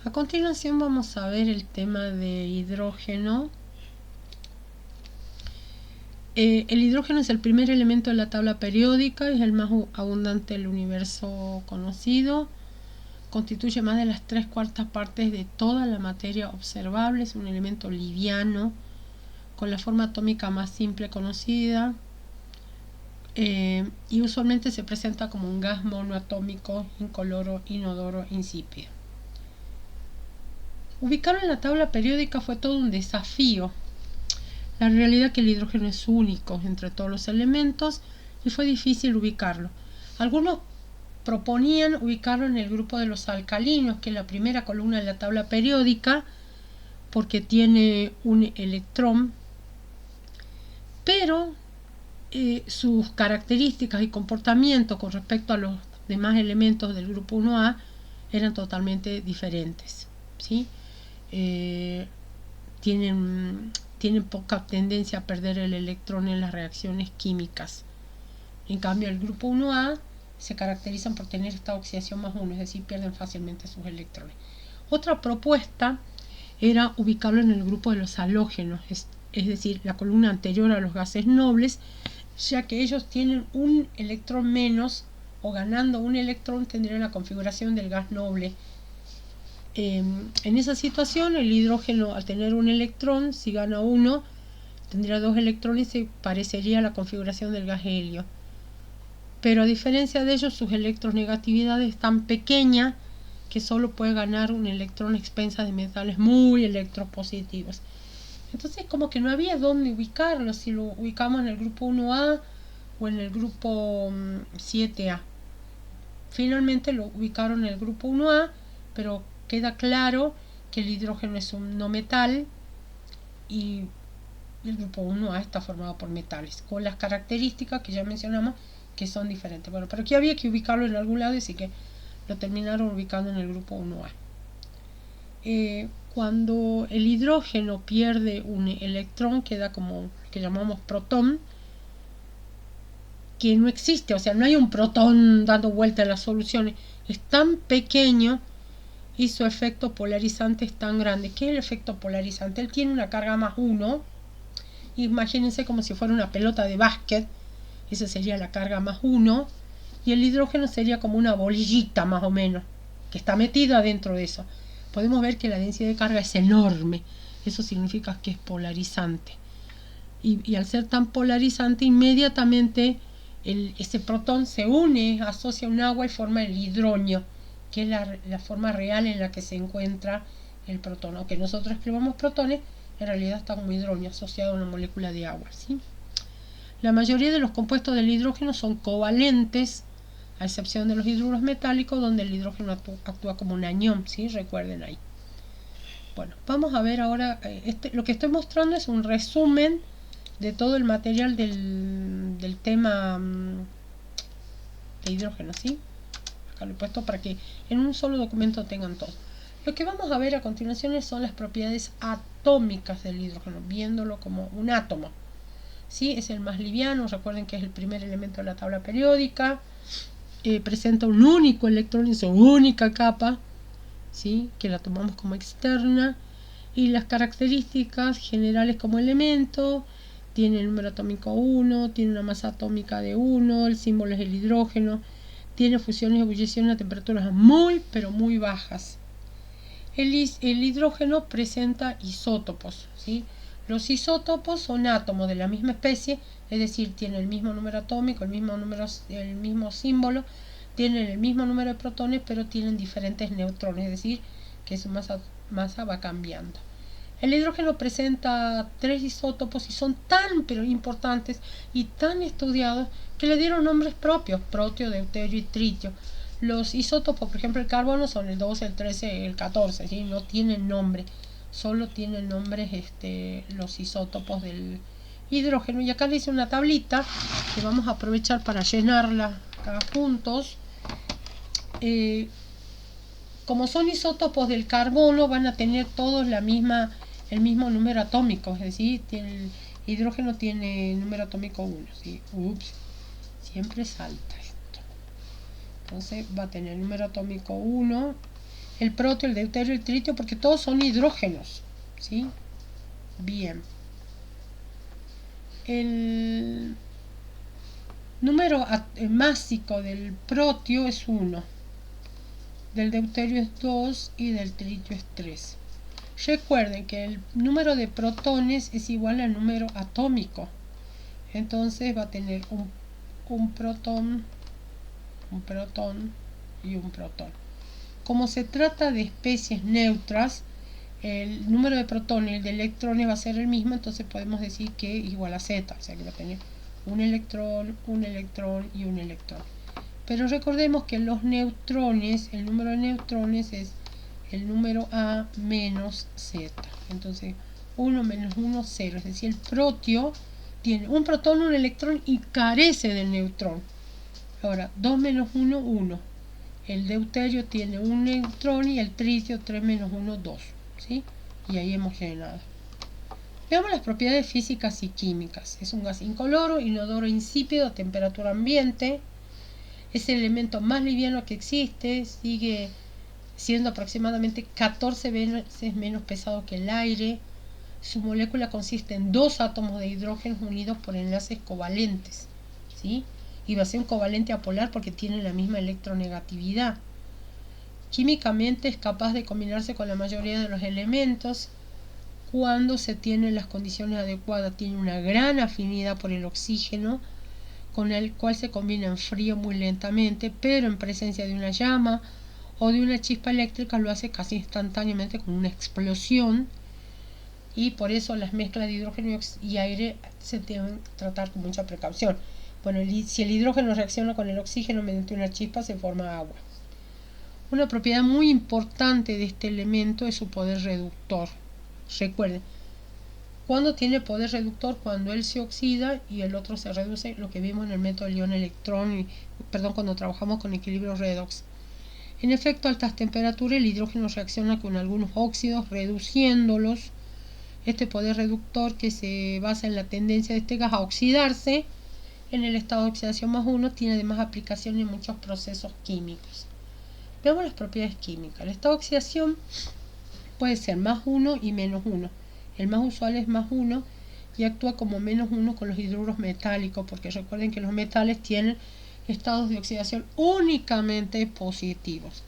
A continuación vamos a ver el tema de hidrógeno. El hidrógeno es el primer elemento de la tabla periódica, es el más abundante del universo conocido. Constituye más de las 3/4 partes de toda la materia observable. Es un elemento liviano, con la forma atómica más simple conocida. Y usualmente se presenta como un gas monoatómico, incoloro, inodoro, insípido. Ubicarlo en la tabla periódica fue todo un desafío. La realidad es que el hidrógeno es único entre todos los elementos y fue difícil ubicarlo. Algunos proponían ubicarlo en el grupo de los alcalinos, que es la primera columna de la tabla periódica, porque tiene un electrón, pero sus características y comportamiento con respecto a los demás elementos del grupo 1A eran totalmente diferentes, ¿sí? Tienen poca tendencia a perder el electrón en las reacciones químicas. En cambio, el grupo 1A se caracterizan por tener esta oxidación +1, es decir, pierden fácilmente sus electrones. Otra propuesta era ubicarlo en el grupo de los halógenos, es decir, la columna anterior a los gases nobles, ya que ellos tienen un electrón menos, o ganando un electrón tendrían la configuración del gas noble. En esa situación, el hidrógeno, al tener un electrón, si gana uno, tendría 2 electrones y parecería la configuración del gas helio. Pero a diferencia de ellos, sus electronegatividad es tan pequeña que solo puede ganar un electrón a expensas de metales muy electropositivos. Entonces, como que no había dónde ubicarlo, si lo ubicamos en el grupo 1A o en el grupo 7A. Finalmente lo ubicaron en el grupo 1A, pero queda claro que el hidrógeno es un no metal y el grupo 1A está formado por metales, con las características que ya mencionamos que son diferentes. Bueno, pero aquí había que ubicarlo en algún lado, así que lo terminaron ubicando en el grupo 1A. Cuando el hidrógeno pierde un electrón, queda como lo que llamamos protón, que no existe, o sea, no hay un protón dando vuelta en las soluciones, es tan pequeño y su efecto polarizante es tan grande. ¿Qué es el efecto polarizante? Él tiene una carga +1, imagínense como si fuera una pelota de básquet, esa sería la carga +1, y el hidrógeno sería como una bolillita más o menos, que está metida dentro de eso. Podemos ver que la densidad de carga es enorme, eso significa que es polarizante. Y al ser tan polarizante, inmediatamente ese protón se une, asocia un agua y forma el hidronio, que es la forma real en la que se encuentra el protón. Aunque nosotros escribamos protones, en realidad está como hidronio asociado a una molécula de agua, ¿sí? La mayoría de los compuestos del hidrógeno son covalentes, a excepción de los hidruros metálicos, donde el hidrógeno actúa como un anión, ¿sí? Recuerden ahí. Bueno, vamos a ver ahora, lo que estoy mostrando es un resumen de todo el material del tema de hidrógeno, ¿sí? Acá lo he puesto para que en un solo documento tengan todo. Lo que vamos a ver a continuación son las propiedades atómicas del hidrógeno, viéndolo como un átomo, ¿sí? Es el más liviano, recuerden que es el primer elemento de la tabla periódica, presenta un único electrón en su única capa, ¿sí? Que la tomamos como externa, y las características generales como elemento: tiene el número atómico 1, tiene una masa atómica de 1, el símbolo es el hidrógeno, tiene fusiones y ebullición a temperaturas muy pero muy bajas. El hidrógeno presenta isótopos, ¿sí? Los isótopos son átomos de la misma especie, es decir, tienen el mismo número atómico, el mismo símbolo, tienen el mismo número de protones, pero tienen diferentes neutrones, es decir, que su masa va cambiando. El hidrógeno presenta 3 isótopos y son tan pero importantes y tan estudiados que le dieron nombres propios: protio, deuterio y tritio. Los isótopos, por ejemplo, el carbono son el 12, el 13, el 14, ¿sí? No tienen nombre, solo tienen nombres los isótopos del hidrógeno. Y acá le hice una tablita que vamos a aprovechar para llenarla acá juntos. Como son isótopos del carbono, van a tener todos el mismo número atómico, es decir, el hidrógeno tiene número atómico 1, ¿sí? Ups, siempre salta esto. Entonces va a tener número atómico 1 el protio, el deuterio, el tritio, porque todos son hidrógenos, ¿sí? Bien. El número másico del protio es 1, del deuterio es 2 y del tritio es 3. Recuerden que el número de protones es igual al número atómico. Entonces va a tener un protón y un protón. Como se trata de especies neutras, el número de protones y el de electrones va a ser el mismo, entonces podemos decir que es igual a Z, o sea que va a tener un electrón y un electrón. Pero recordemos que los neutrones, el número de neutrones es el número A menos Z. Entonces 1 menos 1, 0. Es decir, el protio tiene un protón, un electrón y carece del neutrón. Ahora, 2 menos 1, 1. El deuterio tiene un neutrón y el tritio 3 menos 1, 2. ¿Sí? Y ahí hemos llenado. Veamos las propiedades físicas y químicas. Es un gas incoloro, inodoro, insípido a temperatura ambiente. Es el elemento más liviano que existe. Sigue siendo aproximadamente 14 veces menos pesado que el aire. Su molécula consiste en 2 átomos de hidrógeno unidos por enlaces covalentes, ¿sí? Y va a ser un covalente apolar porque tiene la misma electronegatividad. Químicamente es capaz de combinarse con la mayoría de los elementos cuando se tienen las condiciones adecuadas. Tiene una gran afinidad por el oxígeno, con el cual se combina en frío muy lentamente, pero en presencia de una llama o de una chispa eléctrica lo hace casi instantáneamente con una explosión, y por eso las mezclas de hidrógeno y aire se deben tratar con mucha precaución. Bueno, si el hidrógeno reacciona con el oxígeno mediante una chispa, se forma agua. Una propiedad muy importante de este elemento es su poder reductor. Recuerden, ¿cuándo tiene poder reductor? Cuando él se oxida y el otro se reduce, lo que vimos en el método ion-electrón, cuando trabajamos con equilibrio redox. En efecto, a altas temperaturas el hidrógeno reacciona con algunos óxidos, reduciéndolos. Este poder reductor, que se basa en la tendencia de este gas a oxidarse en el estado de oxidación más 1, tiene además aplicación en muchos procesos químicos. Veamos las propiedades químicas. El estado de oxidación puede ser más 1 y menos 1. El más usual es más 1 y actúa como menos 1 con los hidruros metálicos, porque recuerden que los metales tienen estados de oxidación únicamente positivos.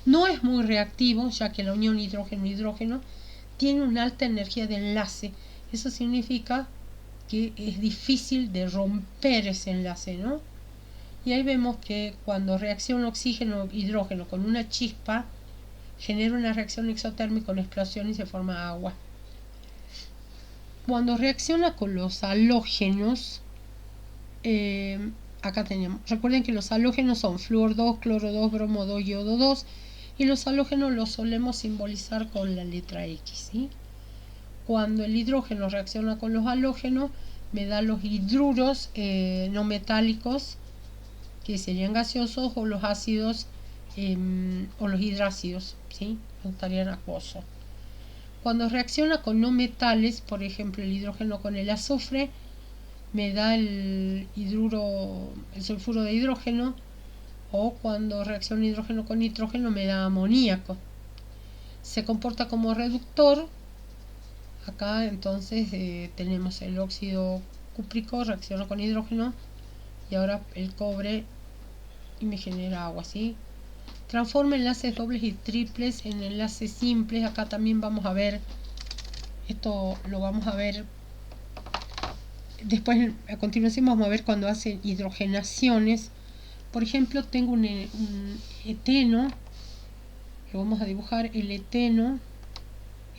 No es muy reactivo, ya que la unión hidrógeno-hidrógeno tiene una alta energía de enlace. Eso significa que es difícil de romper ese enlace, ¿no? Y ahí vemos que cuando reacciona oxígeno-hidrógeno con una chispa, genera una reacción exotérmica con explosión y se forma agua. Cuando reacciona con los halógenos, acá tenemos, recuerden que los halógenos son flúor 2, cloro 2, bromo 2, yodo 2, y los halógenos los solemos simbolizar con la letra X, ¿sí? Cuando el hidrógeno reacciona con los halógenos, me da los hidruros no metálicos, que serían gaseosos, o los ácidos o los hidrácidos, ¿sí? Estarían acuosos. Cuando reacciona con no metales, por ejemplo el hidrógeno con el azufre, me da el sulfuro de hidrógeno, o cuando reacciona hidrógeno con nitrógeno me da amoníaco. Se comporta como reductor. Acá entonces tenemos el óxido cúprico, reacciona con hidrógeno y ahora el cobre y me genera agua, ¿sí? Transforma enlaces dobles y triples en enlaces simples. Acá también vamos a ver, esto lo vamos a ver después, a continuación vamos a ver cuando hacen hidrogenaciones. Por ejemplo, tengo un eteno, lo vamos a dibujar. El eteno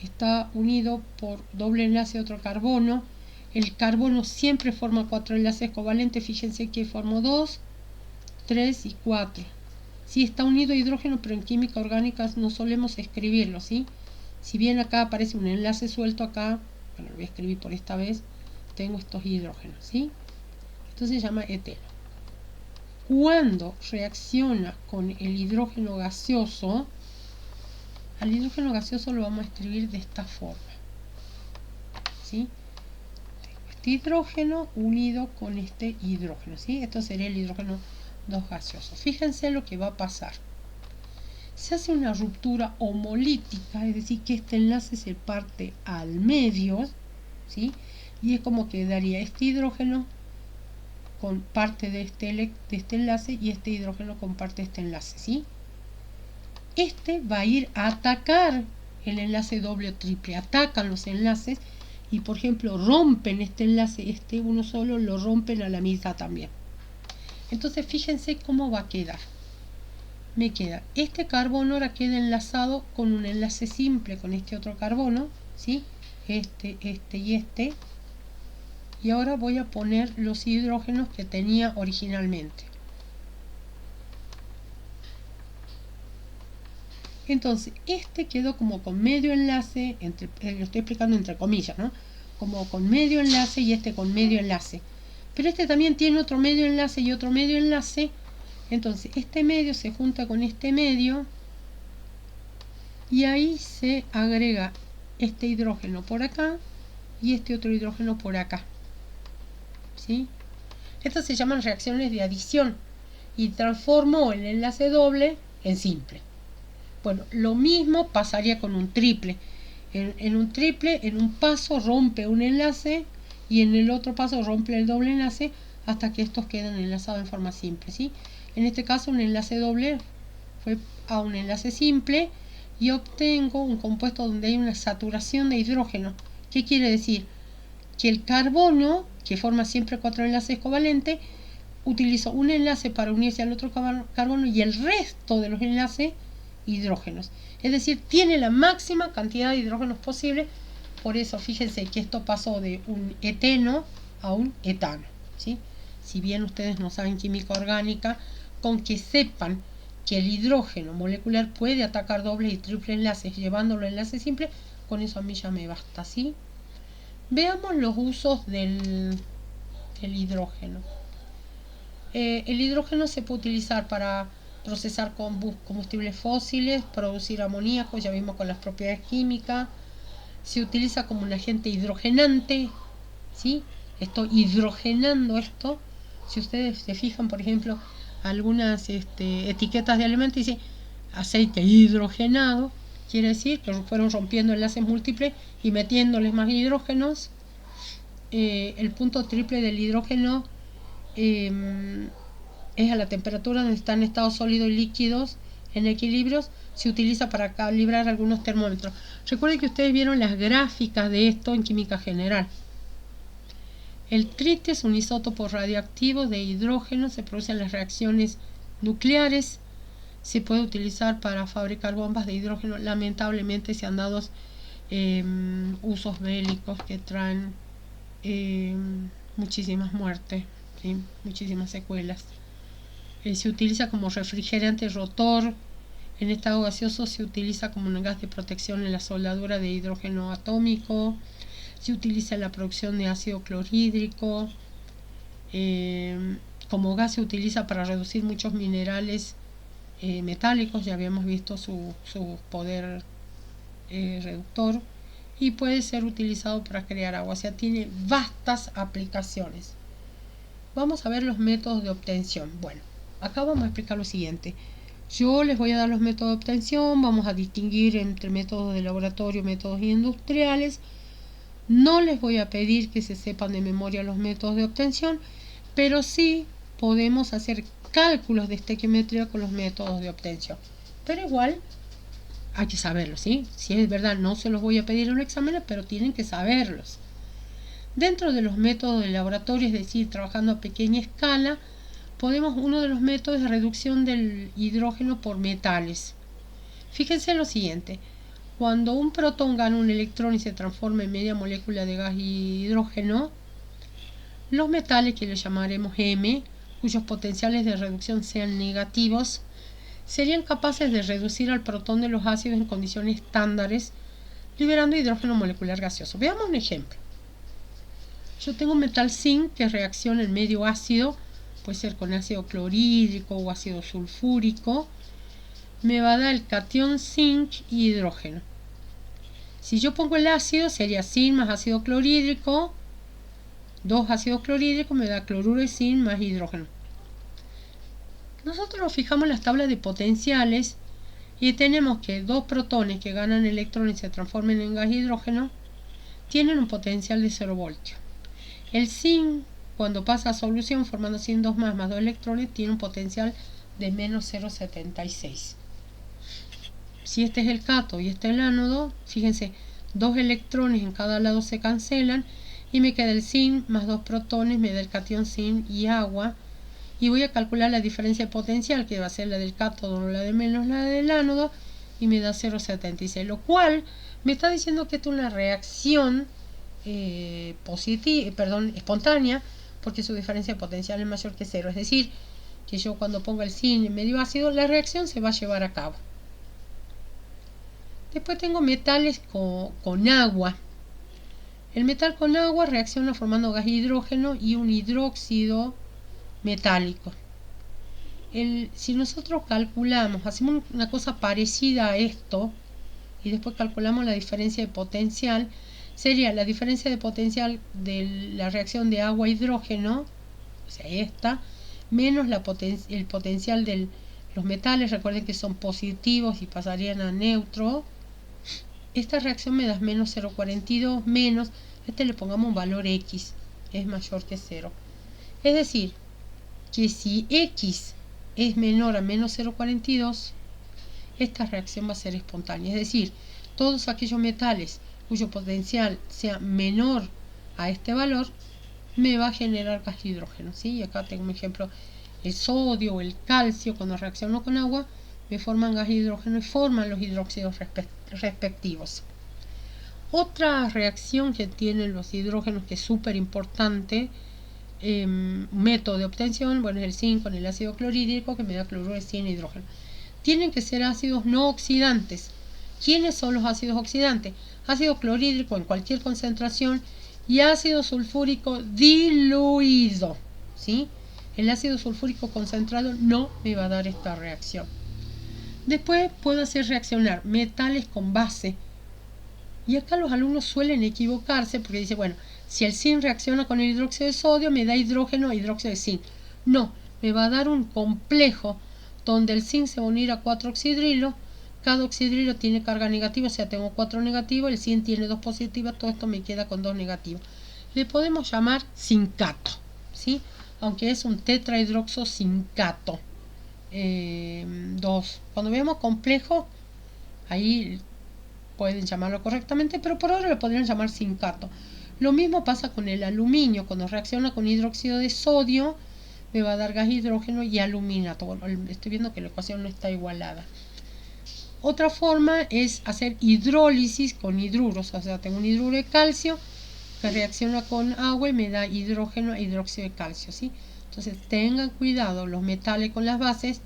está unido por doble enlace a otro carbono. El carbono siempre forma 4 enlaces covalentes. Fíjense que formo 2, 3 y 4. Sí, está unido a hidrógeno, pero en química orgánica no solemos escribirlo, ¿sí? Si bien acá aparece un enlace suelto, acá, bueno, lo voy a escribir por esta vez, tengo estos hidrógenos, ¿sí? Esto se llama eteno. Cuando reacciona con el hidrógeno gaseoso, al hidrógeno gaseoso lo vamos a escribir de esta forma, ¿sí? Este hidrógeno unido con este hidrógeno, ¿sí? Esto sería el hidrógeno 2 gaseoso. Fíjense lo que va a pasar. se hace una ruptura homolítica, es decir, que este enlace se parte al medio, ¿sí? Y es como quedaría este hidrógeno con parte de este enlace y este hidrógeno con parte de este enlace, ¿sí? Este va a ir a atacar el enlace doble o triple, atacan los enlaces y, por ejemplo, rompen este enlace, este uno solo lo rompen a la mitad también. Entonces fíjense cómo va a quedar. Me queda este carbono, ahora queda enlazado con un enlace simple con este otro carbono, ¿sí? Este y este. Y ahora voy a poner los hidrógenos que tenía originalmente. Entonces, este quedó como con medio enlace, lo estoy explicando entre comillas, ¿no? Como con medio enlace y este con medio enlace. Pero este también tiene otro medio enlace y otro medio enlace. Entonces, este medio se junta con este medio y ahí se agrega este hidrógeno por acá y este otro hidrógeno por acá. ¿Sí? Estas se llaman reacciones de adición y transformó el enlace doble en simple. Bueno, lo mismo pasaría con un triple. En un triple, en un paso rompe un enlace y en el otro paso rompe el doble enlace hasta que estos quedan enlazados en forma simple, ¿sí? En este caso un enlace doble fue a un enlace simple y obtengo un compuesto donde hay una saturación de hidrógeno. ¿Qué quiere decir? Que el carbono, que forma siempre 4 enlaces covalentes, utilizó un enlace para unirse al otro carbono y el resto de los enlaces hidrógenos. Es decir, tiene la máxima cantidad de hidrógenos posible. Por eso fíjense que esto pasó de un eteno a un etano, ¿sí? Si bien ustedes no saben química orgánica, con que sepan que el hidrógeno molecular puede atacar doble y triple enlaces llevándolo a enlace simple, con eso a mí ya me basta, ¿sí? Veamos los usos del hidrógeno. El hidrógeno se puede utilizar para procesar combustibles fósiles, producir amoníaco, ya vimos con las propiedades químicas. Se utiliza como un agente hidrogenante, ¿sí? Estoy hidrogenando esto. Si ustedes se fijan, por ejemplo, algunas etiquetas de alimentos dice aceite hidrogenado, quiere decir que fueron rompiendo enlaces múltiples y metiéndoles más hidrógenos. El punto triple del hidrógeno es a la temperatura donde están estados sólidos y líquidos en equilibrios. Se utiliza para calibrar algunos termómetros. Recuerden que ustedes vieron las gráficas de esto en química general. El tritio es un isótopo radioactivo de hidrógeno, se producen las reacciones nucleares, se puede utilizar para fabricar bombas de hidrógeno. Lamentablemente se han dado usos bélicos que traen muchísimas muertes, ¿sí? Muchísimas secuelas. Se utiliza como refrigerante rotor. En estado gaseoso se utiliza como un gas de protección en la soldadura de hidrógeno atómico. Se utiliza en la producción de ácido clorhídrico. Como gas se utiliza para reducir muchos minerales metálicos. Ya habíamos visto su poder reductor. Y puede ser utilizado para crear agua. O sea, tiene vastas aplicaciones. Vamos a ver los métodos de obtención. Bueno, acá vamos a explicar lo siguiente. Yo les voy a dar los métodos de obtención. Vamos a distinguir entre métodos de laboratorio y métodos industriales. No les voy a pedir que se sepan de memoria los métodos de obtención, pero sí podemos hacer cálculos de estequiometría con los métodos de obtención. Pero igual hay que saberlos, ¿sí? Si es verdad, no se los voy a pedir en un examen, pero tienen que saberlos. Dentro de los métodos de laboratorio, es decir, trabajando a pequeña escala, uno de los métodos de reducción del hidrógeno por metales. Fíjense lo siguiente. Cuando un protón gana un electrón y se transforma en media molécula de gas y hidrógeno, los metales, que le llamaremos M, cuyos potenciales de reducción sean negativos, serían capaces de reducir al protón de los ácidos en condiciones estándares, liberando hidrógeno molecular gaseoso. Veamos un ejemplo. Yo tengo un metal zinc que reacciona en medio ácido, puede ser con ácido clorhídrico o ácido sulfúrico. Me va a dar el catión zinc y hidrógeno. Si yo pongo el ácido, sería zinc más ácido clorhídrico. 2 ácidos clorhídricos me da cloruro de zinc más hidrógeno. Nosotros nos fijamos en las tablas de potenciales Y tenemos que dos protones que ganan electrones y se transformen en gas hidrógeno tienen un potencial de 0 voltios. El zinc, cuando pasa a solución formando zinc 2 más 2 electrones, tiene un potencial de menos 0,76. Si este es el cátodo y este es el ánodo, fíjense, 2 electrones en cada lado se cancelan y me queda el zinc más 2 protones, me da el catión zinc y agua. Y voy a calcular la diferencia de potencial, que va a ser la del cátodo, la de menos la del ánodo, y me da 0,76, lo cual me está diciendo que esto es una reacción espontánea, porque su diferencia de potencial es mayor que 0. Es decir, que yo cuando ponga el zinc en medio ácido, la reacción se va a llevar a cabo. Después tengo metales con agua. El metal con agua reacciona formando gas hidrógeno y un hidróxido metálico. Si nosotros calculamos, hacemos una cosa parecida a esto y después calculamos la diferencia de potencial, sería la diferencia de potencial de la reacción de agua-hidrógeno, o sea, esta, menos el potencial de los metales. Recuerden que son positivos y pasarían a neutro. Esta reacción me da menos 0,42 menos, le pongamos un valor X, es mayor que 0. Es decir, que si X es menor a menos 0,42, esta reacción va a ser espontánea. Es decir, todos aquellos metales cuyo potencial sea menor a este valor, me va a generar gas hidrógeno, ¿sí? Y acá tengo un ejemplo, el sodio o el calcio, cuando reacciono con agua, me forman gas hidrógeno y forman los hidróxidos respectivos. Otra reacción que tienen los hidrógenos, que es súper importante, método de obtención, bueno, es el zinc con el ácido clorhídrico, que me da cloruro de zinc e hidrógeno. Tienen que ser ácidos no oxidantes. ¿Quiénes son los ácidos oxidantes? Ácido clorhídrico en cualquier concentración y ácido sulfúrico diluido, ¿sí? El ácido sulfúrico concentrado no me va a dar esta reacción. Después puedo hacer reaccionar metales con base. Y acá los alumnos suelen equivocarse porque dicen, bueno, si el zinc reacciona con el hidróxido de sodio, me da hidrógeno e hidróxido de zinc. No, me va a dar un complejo donde el zinc se va a unir a 4 oxidrilos. Cada oxidrilo tiene carga negativa, o sea, tengo 4 negativos, el zinc tiene 2 positivas, todo esto me queda con 2 negativos. Le podemos llamar zincato, ¿sí? Aunque es un tetrahidroxozincato. 2. Cuando veamos complejo, ahí pueden llamarlo correctamente, pero por ahora lo podrían llamar zincato. Lo mismo pasa con el aluminio. Cuando reacciona con hidróxido de sodio, me va a dar gas hidrógeno y aluminato. Bueno, estoy viendo que la ecuación no está igualada. Otra forma es hacer hidrólisis con hidruros. O sea, tengo un hidruro de calcio que reacciona con agua y me da hidrógeno e hidróxido de calcio, ¿sí? Entonces tengan cuidado, los metales con las bases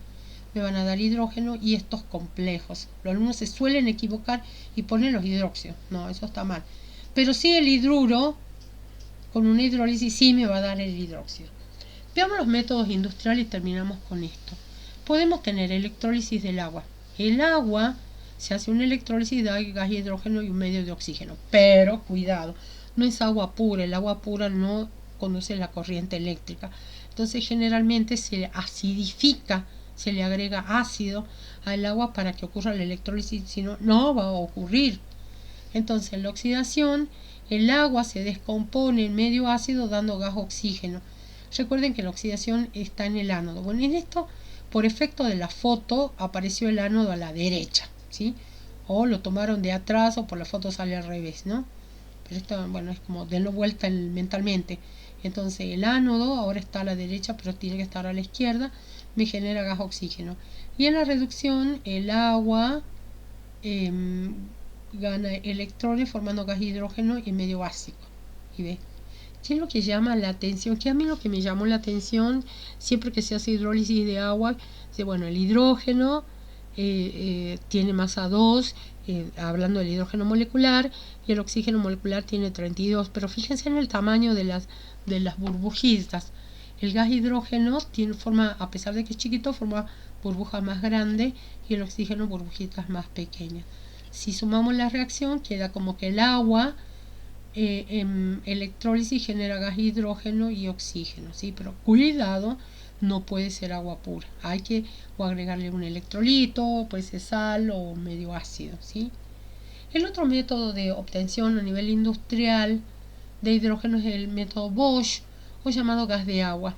me van a dar hidrógeno y estos complejos. Los alumnos se suelen equivocar y ponen los hidróxidos. No, eso está mal. Pero sí el hidruro, con una hidrólisis sí me va a dar el hidróxido. Veamos los métodos industriales y terminamos con esto. Podemos tener electrólisis del agua. El agua se hace una electrólisis de gas y hidrógeno y un medio de oxígeno. Pero cuidado, no es agua pura. El agua pura no conduce la corriente eléctrica. Entonces generalmente se acidifica, se le agrega ácido al agua para que ocurra la electrólisis, si no, no va a ocurrir. Entonces en la oxidación, el agua se descompone en medio ácido dando gas oxígeno. Recuerden que la oxidación está en el ánodo. Bueno, en esto, por efecto de la foto, apareció el ánodo a la derecha, ¿sí? O lo tomaron de atrás o por la foto sale al revés, ¿no? Pero esto, bueno, es como denlo vuelta mentalmente. Entonces el ánodo ahora está a la derecha, pero tiene que estar a la izquierda, me genera gas oxígeno. Y en la reducción, el agua gana electrones formando gas hidrógeno y medio básico. ¿Y ve? ¿Qué es lo que llama la atención? Que a mí lo que me llamó la atención siempre que se hace hidrólisis de agua, bueno, el hidrógeno tiene masa 2, hablando del hidrógeno molecular, y el oxígeno molecular tiene 32, pero fíjense en el tamaño de las burbujitas. El gas hidrógeno forma, a pesar de que es chiquito, forma burbujas más grandes y el oxígeno burbujitas más pequeñas. Si sumamos la reacción, queda como que el agua en electrólisis genera gas hidrógeno y oxígeno, ¿sí? Pero cuidado, no puede ser agua pura. Hay que o agregarle un electrolito, puede ser sal o medio ácido, ¿sí? El otro método de obtención a nivel industrial de hidrógeno es el método Bosch o llamado gas de agua.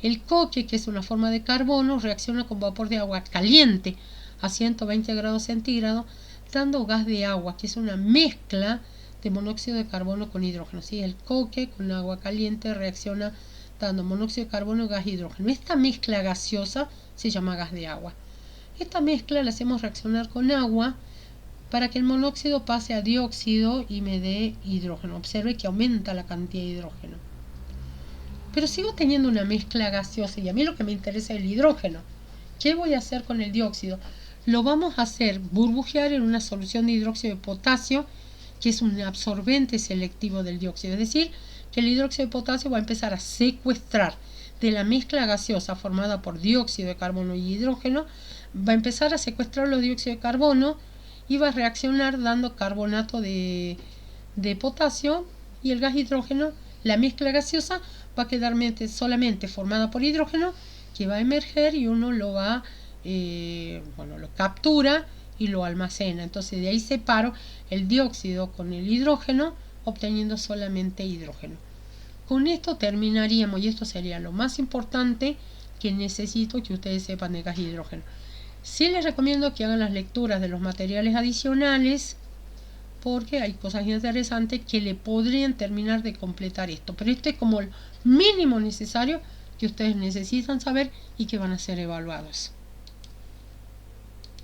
El coque, que es una forma de carbono, reacciona con vapor de agua caliente a 120 grados centígrados, dando gas de agua, que es una mezcla de monóxido de carbono con hidrógeno. ¿Sí? El coque con agua caliente reacciona dando monóxido de carbono y gas de hidrógeno. Esta mezcla gaseosa se llama gas de agua. Esta mezcla la hacemos reaccionar con agua para que el monóxido pase a dióxido y me dé hidrógeno. Observe que aumenta la cantidad de hidrógeno. Pero sigo teniendo una mezcla gaseosa y a mí lo que me interesa es el hidrógeno. ¿Qué voy a hacer con el dióxido? Lo vamos a hacer burbujear en una solución de hidróxido de potasio, que es un absorbente selectivo del dióxido. Es decir, que el hidróxido de potasio va a empezar a secuestrar de la mezcla gaseosa formada por dióxido de carbono y hidrógeno, va a empezar a secuestrar los dióxidos de carbono y va a reaccionar dando carbonato de potasio, y el gas hidrógeno, la mezcla gaseosa, va a quedar solamente formada por hidrógeno, que va a emerger y uno lo va, lo captura y lo almacena. Entonces de ahí separo el dióxido con el hidrógeno, obteniendo solamente hidrógeno. Con esto terminaríamos, y esto sería lo más importante que necesito que ustedes sepan de gas y hidrógeno. Sí les recomiendo que hagan las lecturas de los materiales adicionales, porque hay cosas interesantes que le podrían terminar de completar esto. Pero este es como el mínimo necesario que ustedes necesitan saber y que van a ser evaluados.